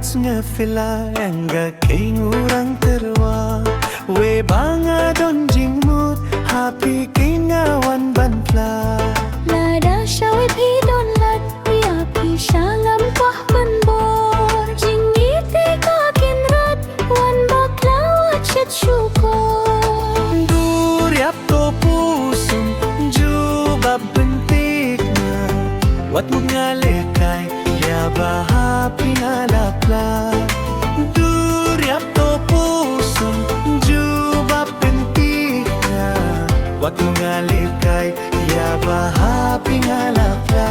sngew phylla ianga ngurang tyrwa we banga don jingmut happy kingawan banpla Lada shawi pi don lat ria pi shangam kwah banbor jingiti ka kinrat wan baklawa chet syukur duryap to pusum jubab bentik na wat mengalekay ya bahapi ngalapla duryap to pusum jubab bentik na wat mengalekay ya bahapi ngalapla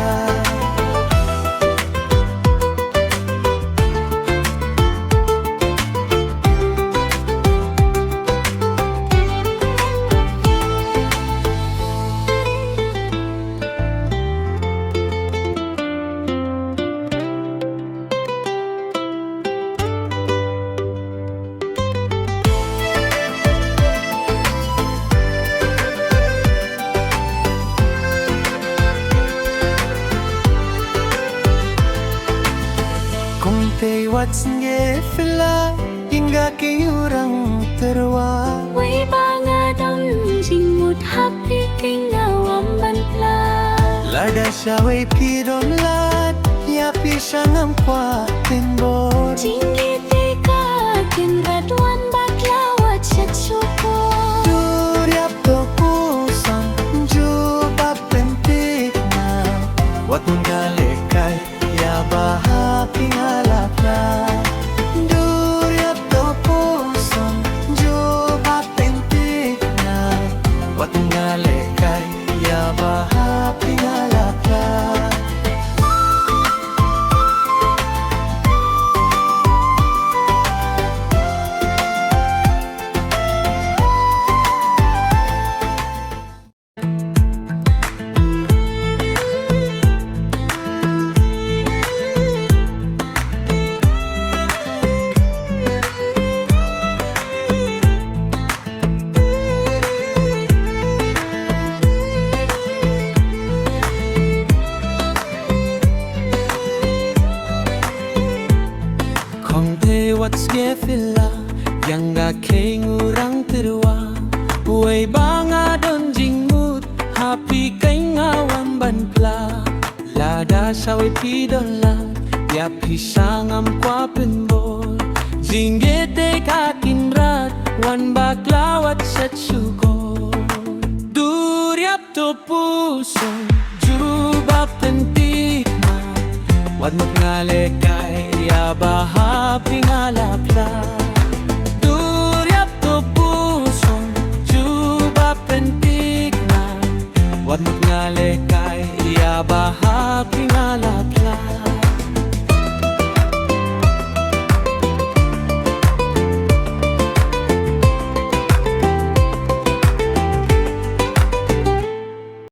Kongthei sngew phylla ianga tyrwa Way banga dong jingmut happy kingawam banpla Lada shawe pidon lat ya pisangam kwa tinbor jingiti ka kinrat wan baklawa chet syukur duryap to pusang jubab bentik na wat mengalekay ya bahapi ngalapla duryap to pusang jubab bentik na wat mengalekay ya bahapi ngalapla Kongthei sngew phylla ianga ngurang tyrwa we banga don jingmut happy ngawan banpla lada shawe pidon la ya pisangam kwa penbol jingete kakinrat wan baklawat set syukur duryap to puso jubab tentik wat mengalekay ya bahapi ngalapla duryap to pusong jubab pentik na wat mengalekay